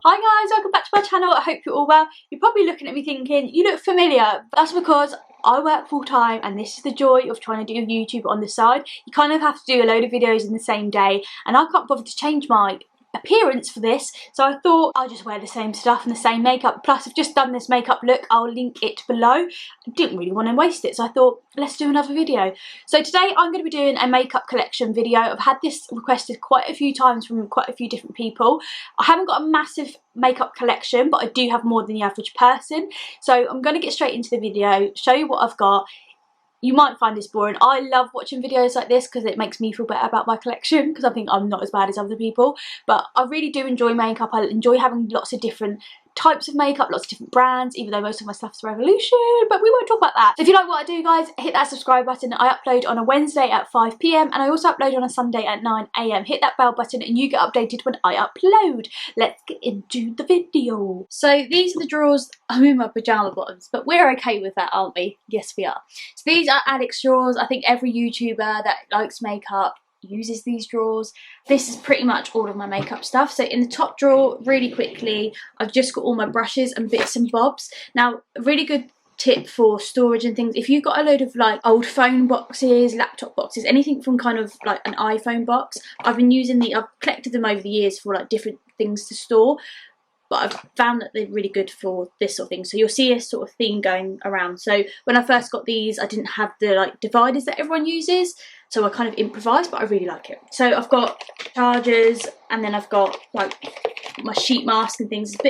Hi guys, welcome back to my channel. I hope you're all well. You're probably looking at me thinking, you look familiar. That's because I work full time and this is the joy of trying to do YouTube on the side. You kind of have to do a load of videos in the same day and I can't bother to change my appearance for this, so I thought I'll just wear the same stuff and the same makeup. Plus I've just done this makeup look, I'll link it below. I didn't really want to waste it, so I thought let's do another video. So today I'm going to be doing a makeup collection video. I've had this requested quite a few times from quite a few different people. I haven't got a massive makeup collection, but I do have more than the average person, so I'm going to get straight into the video, show you what I've got. You might find this boring. I love watching videos like this because it makes me feel better about my collection, because I think I'm not as bad as other people. But I really do enjoy makeup. I enjoy having lots of different types of makeup, lots of different brands, even though most of my stuff's Revolution, but we won't talk about that. So if you like what I do, guys, hit that subscribe button. I upload on a Wednesday at 5 PM and I also upload on a Sunday at 9 AM. Hit that bell button and you get updated when I upload. Let's get into the video. So these are the drawers. I'm in my pyjama bottoms, but we're okay with that, aren't we? Yes, we are. So these are Alex drawers. I think every YouTuber that likes makeup uses these drawers. This is pretty much all of my makeup stuff. So in the top drawer, really quickly, I've just got all my brushes and bits and bobs. Now, a really good tip for storage and things, if you've got a load of like old phone boxes, laptop boxes, anything from kind of like an iPhone box, I've collected them over the years for like different things to store, but I've found that they're really good for this sort of thing. So you'll see a sort of theme going around. So when I first got these, I didn't have the like dividers that everyone uses, so I kind of improvised, but I really like it. So I've got chargers, and then I've got like my sheet mask and things. It's a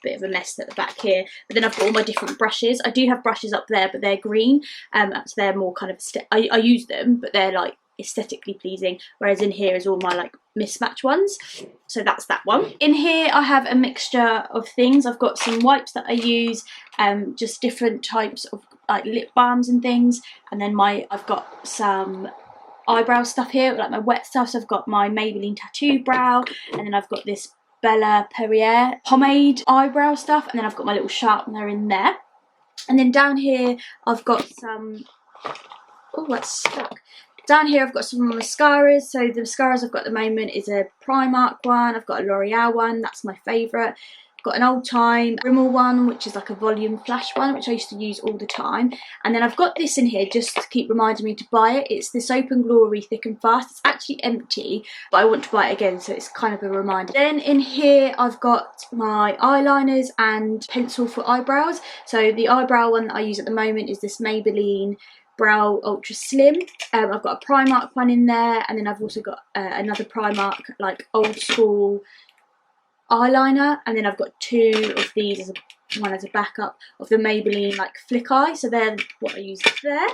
bit of a mess at the back here, but then I've got all my different brushes. I do have brushes up there, but they're green, so they're more kind of I use them, but they're like aesthetically pleasing, whereas in here is all my like mismatch ones. So that's that one. In here I have a mixture of things. I've got some wipes that I use, just different types of like lip balms and things, and then I've got some eyebrow stuff here, like my wet stuff. So I've got my Maybelline tattoo brow, and then I've got this Bella Perrier pomade eyebrow stuff, and then I've got my little sharpener in there. And then down here I've got some, oh, that's stuck. Down here I've got some mascaras. So the mascaras I've got at the moment is a Primark one, I've got a L'Oreal one, that's my favourite. I've got an old time Rimmel one, which is like a volume flash one, which I used to use all the time. And then I've got this in here just to keep reminding me to buy it. It's this Open Glory Thick and Fast. It's actually empty, but I want to buy it again, so it's kind of a reminder. Then in here I've got my eyeliners and pencil for eyebrows. So the eyebrow one that I use at the moment is this Maybelline Brow Ultra Slim. I've got a Primark one in there, and then I've also got another Primark like old school eyeliner, and then I've got two of these as a backup of the Maybelline like Flick Eye. So they're what I use there.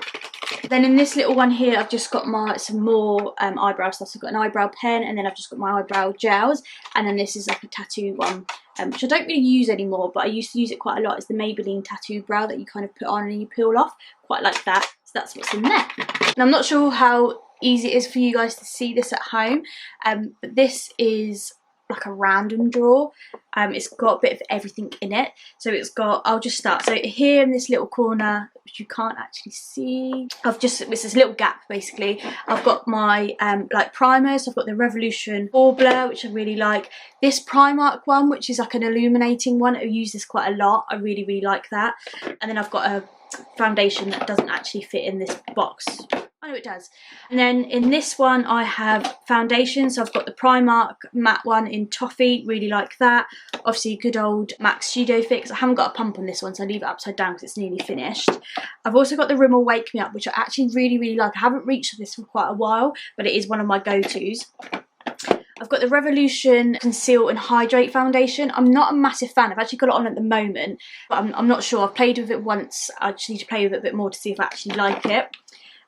Then in this little one here I've just got some more eyebrow stuff. So I've got an eyebrow pen, and then I've just got my eyebrow gels, and then this is like a tattoo one, which I don't really use anymore, but I used to use it quite a lot. It's the Maybelline tattoo brow that you kind of put on and you peel off, quite like that. So that's what's in there. And I'm not sure how easy it is for you guys to see this at home, but this is like a random drawer. It's got a bit of everything in it. So it's got, I'll just start. So here in this little corner, which you can't actually see, it's this little gap basically. I've got my like primers. I've got the Revolution 4 Blur, which I really like. This Primark one, which is like an illuminating one. I use this quite a lot. I really, really like that. And then I've got a foundation that doesn't actually fit in this box. Oh no, it does. And then in this one I have foundation. So I've got the Primark matte one in Toffee, really like that. Obviously good old MAC Studio Fix. I haven't got a pump on this one, so I leave it upside down because it's nearly finished. I've also got the Rimmel Wake Me Up, which I actually really, really like. I haven't reached this for quite a while, but it is one of my go-tos. I've got the Revolution Conceal and Hydrate Foundation. I'm not a massive fan. I've actually got it on at the moment, but I'm not sure. I've played with it once. I just need to play with it a bit more to see if I actually like it.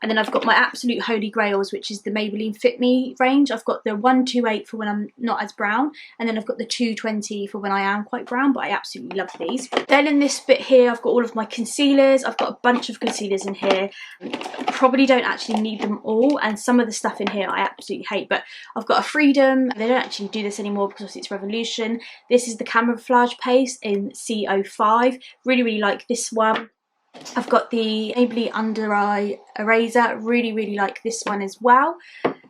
And then I've got my absolute holy grails, which is the Maybelline Fit Me range. I've got the 128 for when I'm not as brown, and then I've got the 220 for when I am quite brown, but I absolutely love these. Then in this bit here, I've got all of my concealers. I've got a bunch of concealers in here. Probably don't actually need them all, and some of the stuff in here I absolutely hate, but I've got a Freedom. They don't actually do this anymore because it's Revolution. This is the Camouflage Paste in CO5. Really, really like this one. I've got the Maybelline Under Eye Eraser. Really, really like this one as well.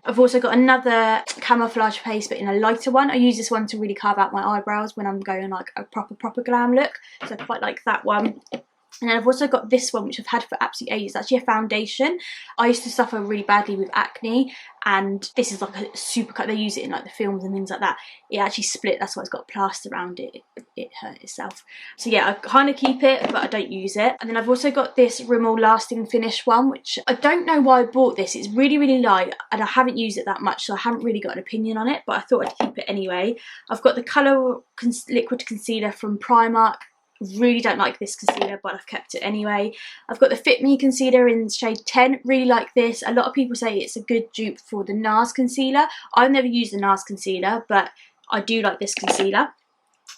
I've also got another camouflage paste, but in a lighter one. I use this one to really carve out my eyebrows when I'm going like a proper glam look, so I quite like that one. And then I've also got this one, which I've had for absolutely ages. It's actually a foundation. I used to suffer really badly with acne, and this is like a super cut. They use it in like the films and things like that. It actually split, that's why it's got plaster around it. It hurt itself. So yeah, I kind of keep it, but I don't use it. And then I've also got this Rimmel Lasting Finish one, which I don't know why I bought this. It's really, really light, and I haven't used it that much, so I haven't really got an opinion on it, but I thought I'd keep it anyway. I've got the Colour Liquid Concealer from Primark. Really don't like this concealer, but I've kept it anyway. I've got the Fit Me concealer in shade 10. Really like this. A lot of people say it's a good dupe for the NARS concealer. I've never used the NARS concealer, but I do like this concealer.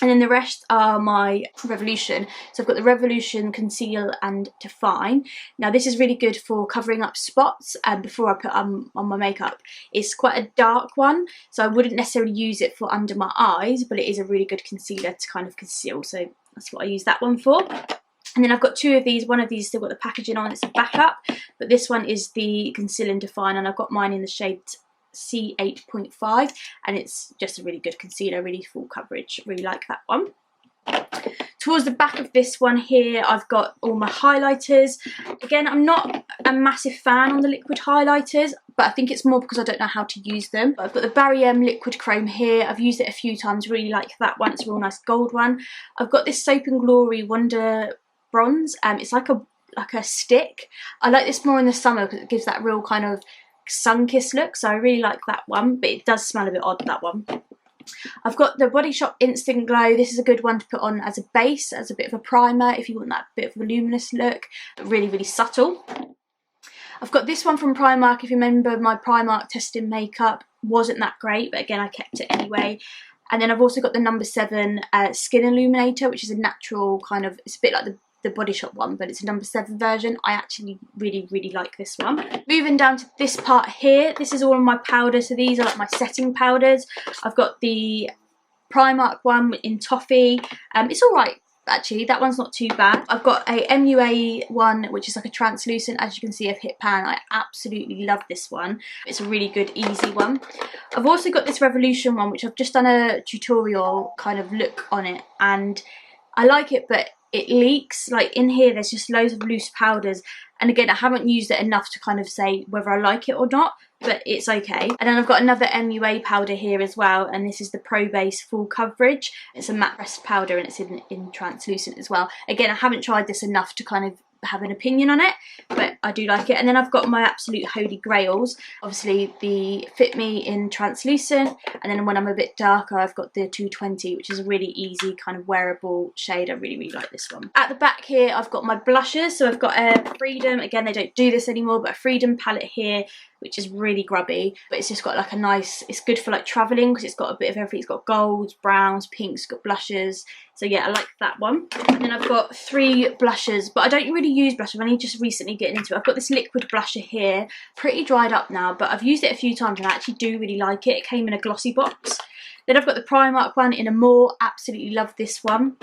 And then the rest are my Revolution. So I've got the Revolution Conceal and Define. Now this is really good for covering up spots before I put on my makeup. It's quite a dark one, so I wouldn't necessarily use it for under my eyes, but it is a really good concealer to kind of conceal. So that's what I use that one for. And then I've got two of these. One of these still got the packaging on, it's a backup, but this one is the Conceal and Define, and I've got mine in the shade C8.5, and it's just a really good concealer, really full coverage. Really like that one. Towards the back of this one here, I've got all my highlighters. Again, I'm not a massive fan on the liquid highlighters, but I think it's more because I don't know how to use them. I've got the Barry M Liquid Chrome here. I've used it a few times, really like that one. It's a real nice gold one. I've got this Soap and Glory Wonder Bronze. It's like a stick. I like this more in the summer because it gives that real kind of sun-kissed look, so I really like that one, but it does smell a bit odd, that one. I've got the Body Shop Instant Glow. This is a good one to put on as a base, as a bit of a primer if you want that bit of a luminous look, but really, really subtle. I've got this one from Primark. If you remember, my Primark testing makeup wasn't that great, but again, I kept it anyway. And then I've also got the number 7 Skin Illuminator, which is a natural kind of, it's a bit like the Body Shop one, but it's a number 7 version. I actually really, really like this one. Moving down to this part here, this is all of my powders. So these are like my setting powders. I've got the Primark one in Toffee. It's all right, actually. That one's not too bad. I've got a MUA one, which is like a translucent. As you can see, I've hit pan. I absolutely love this one. It's a really good, easy one. I've also got this Revolution one, which I've just done a tutorial kind of look on it, and I like it, but it leaks. Like in here, there's just loads of loose powders. And again, I haven't used it enough to kind of say whether I like it or not, but it's okay. And then I've got another MUA powder here as well, and this is the Pro Base Full Coverage. It's a matte pressed powder, and it's in translucent as well. Again, I haven't tried this enough to kind of have an opinion on it, but I do like it. And then I've got my absolute holy grails, obviously the Fit Me in translucent, and then when I'm a bit darker, I've got the 220, which is a really easy kind of wearable shade. I really, really like this one. At the back here, I've got my blushes. So I've got a Freedom, again, they don't do this anymore, but a Freedom palette here, which is really grubby, but it's just got like a nice, it's good for like traveling because it's got a bit of everything. It's got golds, browns, pinks, it's got blushes. So yeah, I like that one. And then I've got 3 blushes, but I don't really use blush. I'm only just recently getting into it. I've got this liquid blusher here, pretty dried up now, but I've used it a few times and I actually do really like it. It came in a glossy box. Then I've got the Primark one in a more, absolutely love this one.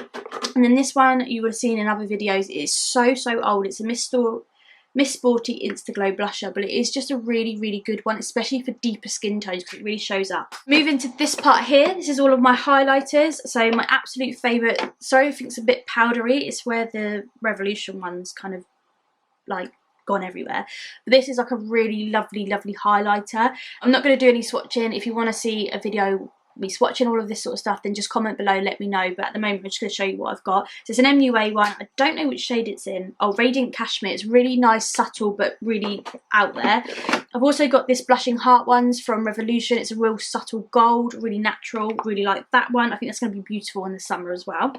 And then this one you would have seen in other videos. It is so old. It's a Miss Sporty Instaglow blusher, but it is just a really, really good one, especially for deeper skin tones because it really shows up. Moving to this part here, this is all of my highlighters. So my absolute favourite, sorry if it's a bit powdery, it's where the Revolution one's kind of like gone everywhere. But this is like a really lovely, lovely highlighter. I'm not going to do any swatching. If you want to see a video me swatching all of this sort of stuff, then just comment below, let me know. But at the moment I'm just going to show you what I've got. So it's an MUA one. I don't know which shade it's in. Oh, Radiant Cashmere. It's really nice, subtle, but really out there. I've also got this Blushing Heart ones from Revolution. It's a real subtle gold, really natural. Really like that one. I think that's going to be beautiful in the summer as well.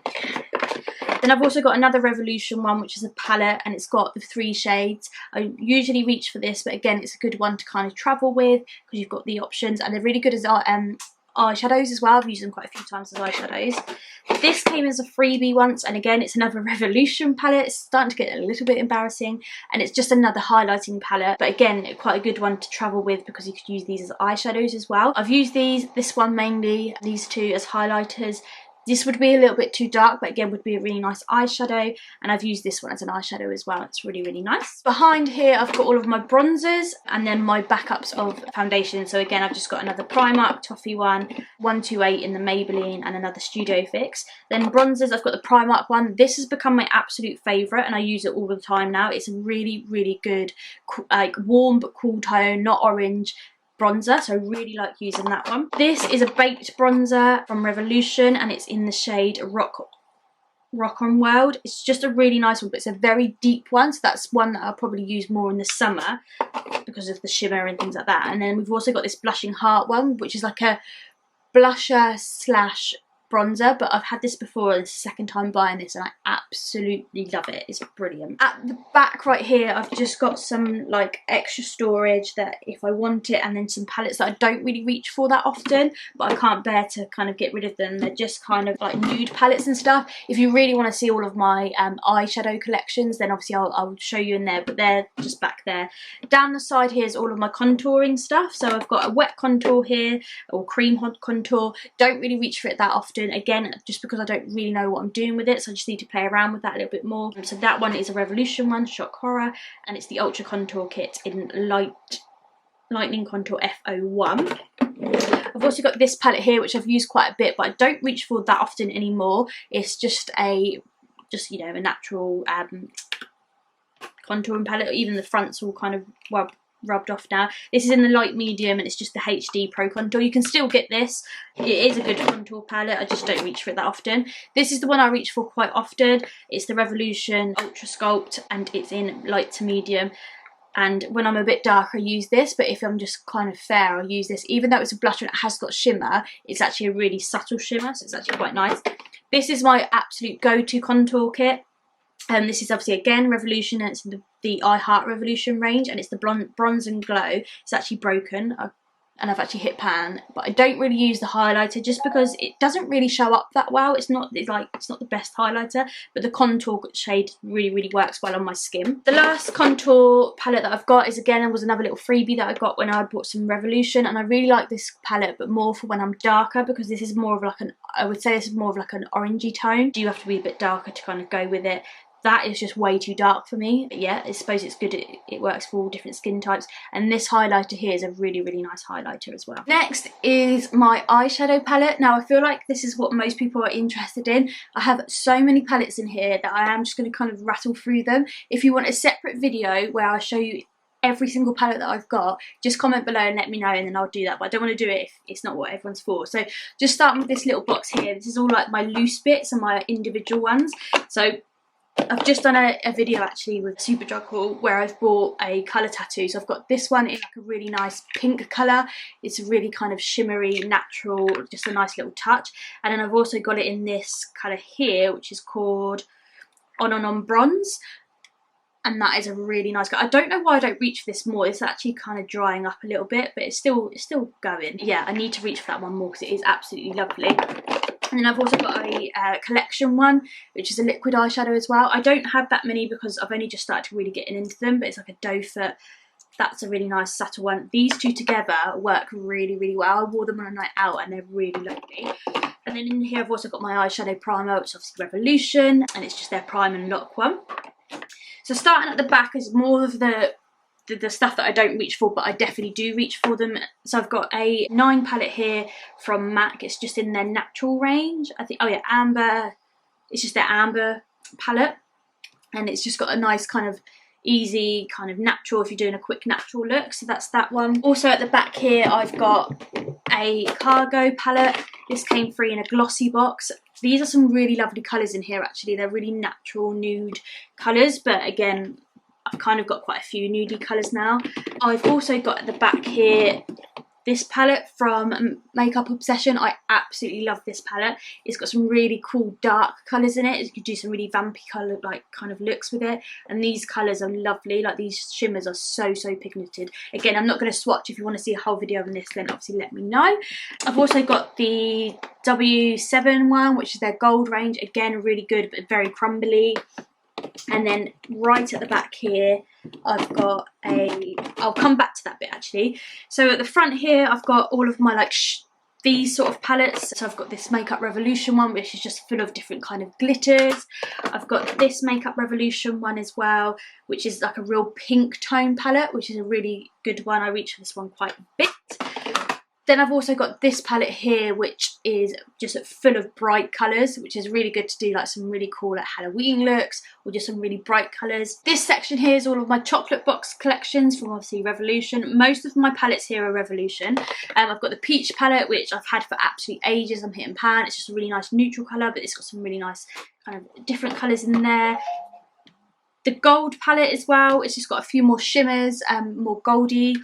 Then I've also got another Revolution one, which is a palette, and it's got the 3 shades. I usually reach for this, but again, it's a good one to kind of travel with because you've got the options, and they're really good as eyeshadows as well. I've used them quite a few times as eyeshadows. This came as a freebie once, and again, it's another Revolution palette. It's starting to get a little bit embarrassing, and it's just another highlighting palette, but again, quite a good one to travel with because you could use these as eyeshadows as well. I've used this one mainly, these 2 as highlighters. This would be a little bit too dark, but again would be a really nice eyeshadow, and I've used this one as an eyeshadow as well. It's really, really nice. Behind here I've got all of my bronzers and then my backups of foundation. So again, I've just got another Primark Toffee one, 128 in the Maybelline, and another Studio Fix. Then bronzers, I've got the Primark one. This has become my absolute favourite and I use it all the time now. It's a really, really good, like warm but cool tone, not orange bronzer, so I really like using that one. This is a baked bronzer from Revolution and it's in the shade Rock on World. It's just a really nice one, but it's a very deep one, so that's one that I'll probably use more in the summer because of the shimmer and things like that. And then we've also got this Blushing Heart one, which is like a blusher slash bronzer, but I've had this before and it's the second time buying this and I absolutely love it. It's brilliant. At the back right here I've just got some like extra storage that if I want it, and then some palettes that I don't really reach for that often, but I can't bear to kind of get rid of them. They're just kind of like nude palettes and stuff. If you really want to see all of my eyeshadow collections, then obviously I'll show you in there, but they're just back there. Down the side here is all of my contouring stuff. So I've got a wet contour here, or cream hot contour. Don't really reach for it that often, again just because I don't really know what I'm doing with it, so I just need to play around with that a little bit more. So that one is a Revolution one, Shock Horror, and it's the Ultra Contour Kit in Lightning Contour F01. I've also got this palette here which I've used quite a bit, but I don't reach for that often anymore. It's just you know, a natural contouring palette. Even the front's all kind of rubbed off now. This is in the light medium and it's just the HD Pro Contour. You can still get this. It is a good contour palette. I just don't reach for it that often. This is the one I reach for quite often. It's the Revolution Ultra Sculpt and it's in light to medium. And when I'm a bit dark I use this, but if I'm just kind of fair I'll use this. Even though it's a blusher and it has got shimmer, it's actually a really subtle shimmer, so it's actually quite nice. This is my absolute go-to contour kit. This is obviously again Revolution, and it's the I Heart Revolution range, and it's the Bronze and Glow. It's actually broken and I've actually hit pan, but I don't really use the highlighter just because it doesn't really show up that well. It's not the best highlighter, but the contour shade really works well on my skin. The last contour palette that I've got is again was another little freebie that I got when I bought some Revolution, and I really like this palette, but more for when I'm darker, because this is more of like I would say this is more of like an orangey tone. You have to be a bit darker to kind of go with it. That is just way too dark for me. But yeah, I suppose it's good. It works for all different skin types. And this highlighter here is a really nice highlighter as well. Next is my eyeshadow palette. Now I feel like this is what most people are interested in. I have so many palettes in here that I am just going to kind of rattle through them. If you want a separate video where I show you every single palette that I've got, just comment below and let me know, and then I'll do that. But I don't want to do it if it's not what everyone's for. So just starting with this little box here. This is all like my loose bits and my individual ones. So I've just done a video actually with Superdrug haul where I've bought a colour tattoo. So I've got this one in like a really nice pink colour. It's a really kind of shimmery, natural, just a nice little touch. And then I've also got it in this colour here, which is called On Bronze. And that is a really nice colour. I don't know why I don't reach for this more. It's actually kind of drying up a little bit, but it's still going. Yeah, I need to reach for that one more because it is absolutely lovely. And then I've also got a collection one, which is a liquid eyeshadow as well. I don't have that many because I've only just started really getting into them, but it's like a doe foot. That's a really nice subtle one. These two together work really well. I wore them on a night out and they're really lovely. And then in here I've also got my eyeshadow primer, which is obviously Revolution, and it's just their prime and lock one. So starting at the back is more of the stuff that I don't reach for, but I definitely do reach for them. So I've got a 9 palette here from MAC. It's just in their natural range. I think, oh yeah, amber. It's just their amber palette, and it's just got a nice kind of easy kind of natural if you're doing a quick natural look. So that's that one. Also at the back here I've got a cargo palette. This came free in a glossy box. These are some really lovely colours in here actually. They're really natural nude colours, but again I've kind of got quite a few nudie colours now. I've also got at the back here this palette from Makeup Obsession. I absolutely love this palette. It's got some really cool dark colours in it. You could do some really vampy colour like kind of looks with it. And these colours are lovely. Like these shimmers are so pigmented. Again, I'm not going to swatch. If you want to see a whole video on this, then obviously let me know. I've also got the W7 one, which is their gold range. Again, really good but very crumbly. And then right at the back here I've got I'll come back to that bit actually. So at the front here I've got all of my like these sort of palettes. So I've got this Makeup Revolution one, which is just full of different kind of glitters. I've got this Makeup Revolution one as well, which is like a real pink tone palette, which is a really good one. I reach for this one quite a bit. Then I've also got this palette here, which is just full of bright colours, which is really good to do like some really cool like Halloween looks or just some really bright colours. This section here is all of my chocolate box collections from obviously Revolution. Most of my palettes here are Revolution. I've got the peach palette, which I've had for absolutely ages. I'm hitting pan. It's just a really nice neutral colour, but it's got some really nice kind of different colours in there. The gold palette as well, it's just got a few more shimmers, more goldy.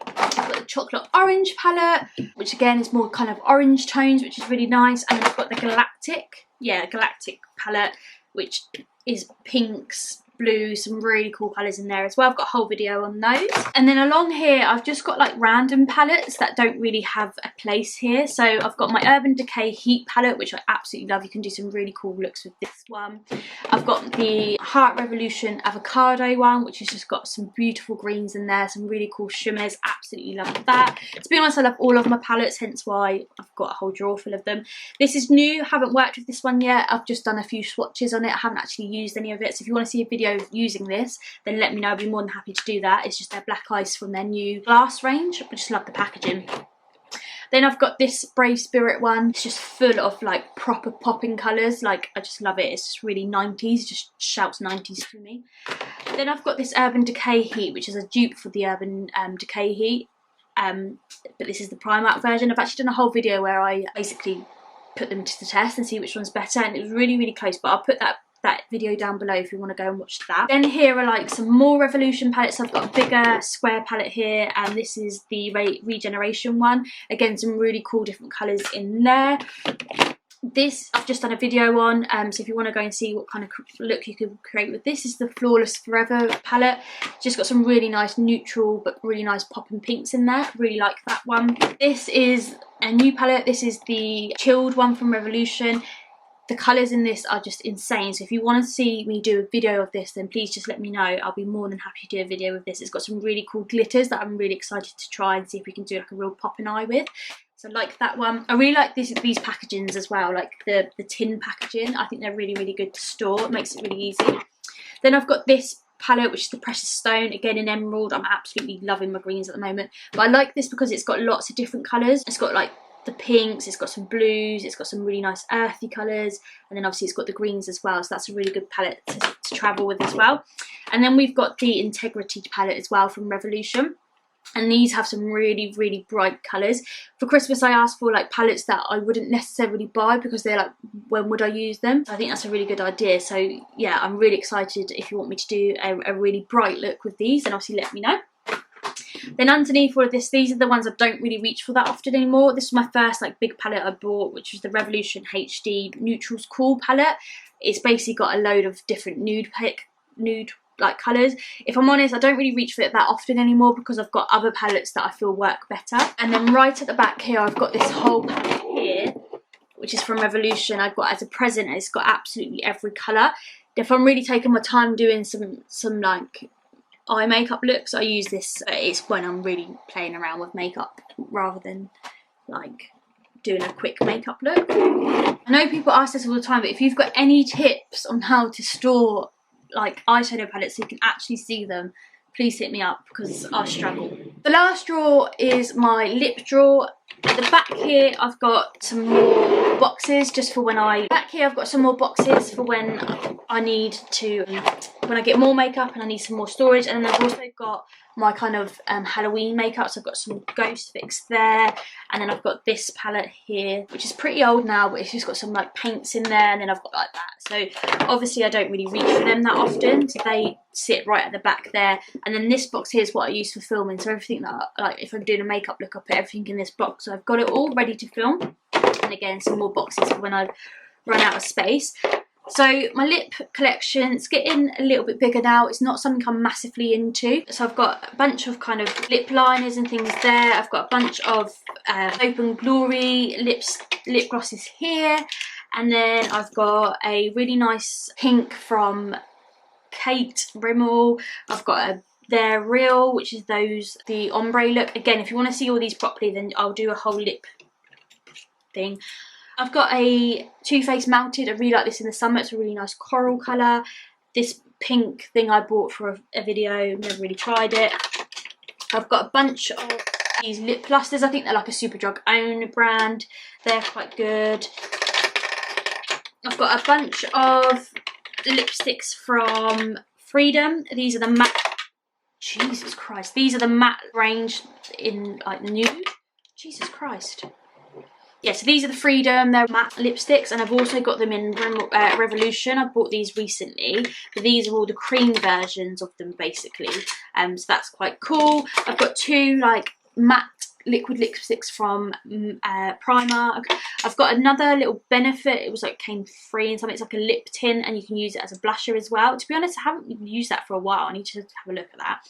I've got the chocolate orange palette, which again is more kind of orange tones, which is really nice. And then I've got the galactic palette, which is pinks, blues, some really cool colours in there as well. I've got a whole video on those. And then along here I've just got like random palettes that don't really have a place here. So I've got my Urban Decay Heat palette, which I absolutely love. You can do some really cool looks with this one. I've got the Heart Revolution Avocado one, which has just got some beautiful greens in there, some really cool shimmers. Absolutely love that. To be honest, I love all of my palettes, hence why I've got a whole drawer full of them. This is new, haven't worked with this one yet. I've just done a few swatches on it. I haven't actually used any of it. So if you want to see a video using this, then let me know. I'd be more than happy to do that. It's just their black ice from their new glass range. I just love the packaging. Then I've got this Brave Spirit one. It's just full of like proper popping colours. Like I just love it. It's just really 90s. Just shouts 90s to me. Then I've got this Urban Decay Heat, which is a dupe for the Urban Decay Heat. But this is the Primark version. I've actually done a whole video where I basically put them to the test and see which one's better. And it was really, really close. But I'll put that video down below if you want to go and watch that. Then here are like some more Revolution palettes. I've got a bigger square palette here, and this is the Regeneration one. Again, some really cool different colours in there. This I've just done a video on, so if you want to go and see what kind of look you could create with this, is the Flawless Forever palette. Just got some really nice neutral but really nice popping pinks in there. Really like that one. This is a new palette. This is the Chilled one from Revolution. The colours in this are just insane, so if you want to see me do a video of this, then please just let me know. I'll be more than happy to do a video of this. It's got some really cool glitters that I'm really excited to try and see if we can do like a real popping eye with. So I like that one. I really like these packagings as well, like the tin packaging. I think they're really, really good to store. It makes it really easy. Then I've got this palette, which is the Precious Stone, again in emerald. I'm absolutely loving my greens at the moment, but I like this because it's got lots of different colours. It's got like the pinks, it's got some blues, it's got some really nice earthy colours, and then obviously it's got the greens as well, so that's a really good palette to travel with as well. And then we've got the Integrity palette as well from Revolution, and these have some really, really bright colours. For Christmas I asked for like palettes that I wouldn't necessarily buy because they're like, when would I use them? So I think that's a really good idea. So yeah, I'm really excited. If you want me to do a really bright look with these, then obviously let me know. Then underneath all of this, these are the ones I don't really reach for that often anymore. This was my first like big palette I bought, which was the Revolution HD Neutrals Cool palette. It's basically got a load of different nude like colours. If I'm honest, I don't really reach for it that often anymore because I've got other palettes that I feel work better. And then right at the back here, I've got this whole palette here, which is from Revolution. I've got as a present, and it's got absolutely every colour. If I'm really taking my time doing some like eye makeup looks, I use this. It's when I'm really playing around with makeup rather than like doing a quick makeup look. I know people ask this all the time, but if you've got any tips on how to store like eyeshadow palettes so you can actually see them, please hit me up because I struggle. The last drawer is my lip drawer. At the back here I've got some more boxes just for when I've got some more boxes for when I need to, when I get more makeup and I need some more storage. And then I've also got my kind of Halloween makeup, so I've got some Ghost Fix there, and then I've got this palette here, which is pretty old now, but it's just got some like paints in there, and then I've got like that. So obviously I don't really reach for them that often, so they sit right at the back there. And then this box here is what I use for filming, so everything that like if I'm doing a makeup look, I put everything in this box, so I've got it all ready to film. And again, some more boxes for when I run out of space. So my lip collection's getting a little bit bigger now. It's not something I'm massively into. So I've got a bunch of kind of lip liners and things there. I've got a bunch of Hope and Glory lip glosses here. And then I've got a really nice pink from Kate Rimmel. I've got their Real, which is the ombre look. Again, if you want to see all these properly, then I'll do a whole lip thing. I've got a Too Faced Melted. I really like this in the summer. It's a really nice coral colour. This pink thing I bought for a video, never really tried it. I've got a bunch of these lip plasters. I think they're like a Superdrug own brand. They're quite good. I've got a bunch of lipsticks from Freedom. These are the matte, Jesus Christ, these are the matte range in like nude. Jesus Christ. Yeah, so these are the Freedom, they're matte lipsticks, and I've also got them in Revolution. I bought these recently, but these are all the cream versions of them basically, so that's quite cool. I've got two like matte liquid lipsticks from Primark. I've got another little Benefit, it was like came free and something. It's like a lip tint and you can use it as a blusher as well. To be honest, I haven't used that for a while. I need to have a look at that.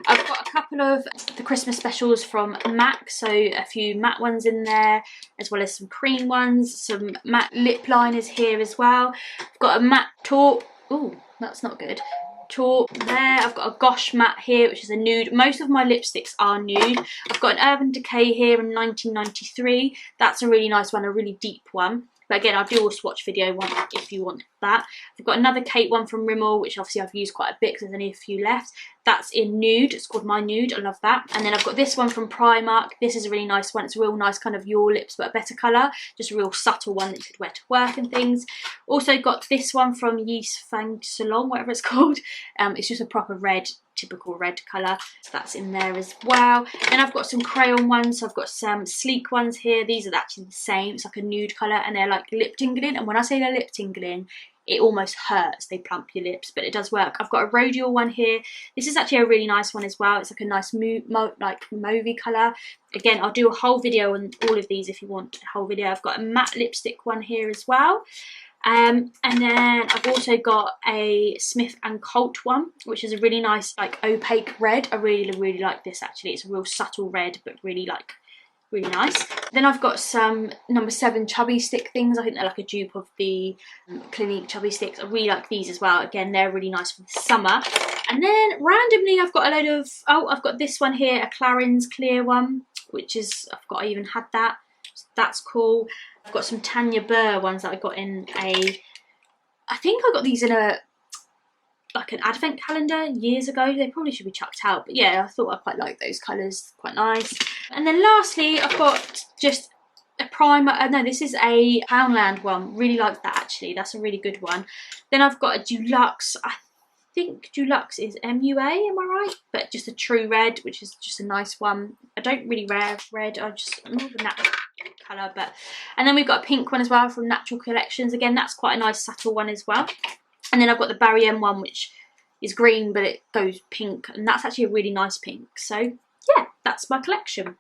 I've got a couple of the Christmas specials from MAC, so a few matte ones in there as well as some cream ones, some matte lip liners here as well. I've got a matte taupe, ooh, that's not good, taupe there. I've got a Gosh matte here, which is a nude. Most of my lipsticks are nude. I've got an Urban Decay here in 1993. That's a really nice one, a really deep one. But again, I'll do a swatch video one if you want that. I've got another Kate one from Rimmel, which obviously I've used quite a bit because there's only a few left. That's in nude. It's called My Nude. I love that. And then I've got this one from Primark. This is a really nice one. It's a real nice kind of Your Lips, but a better colour. Just a real subtle one that you could wear to work and things. Also got this one from Yves Fang Salon, whatever it's called. It's just a proper red, typical red colour. So that's in there as well. Then I've got some crayon ones. So I've got some sleek ones here. These are actually the same. It's like a nude colour and they're like lip tingling. And when I say they're lip tingling, it almost hurts. They plump your lips, but it does work. I've got a rhodial one here. This is actually a really nice one as well. It's like a nice mauvey colour. Again, I'll do a whole video on all of these if you want a whole video. I've got a matte lipstick one here as well. And then I've also got a Smith & Colt one, which is a really nice like opaque red. I really like this actually. It's a real subtle red, but really nice. Then I've got some number 7 chubby stick things. I think they're like a dupe of the Clinique chubby sticks. I really like these as well. Again, they're really nice for the summer. And then randomly I've got a load of, oh, I've got this one here, a Clarins clear one, which is, I even had that. So that's cool. I've got some Tanya Burr ones that I got in a, I think I got these in a, like an advent calendar years ago. They probably should be chucked out, but yeah, I thought I quite like those colours, quite nice. And then lastly I've got just a primer, no, this is a Poundland one, really like that actually, that's a really good one. Then I've got a Dulux, I think Dulux is MUA, am I right? But just a true red, which is just a nice one. I don't really wear red, I'm more of a natural colour. But and then we've got a pink one as well from Natural Collections. Again, that's quite a nice subtle one as well. And then I've got the Barry M one, which is green, but it goes pink. And that's actually a really nice pink. So, yeah, that's my collection.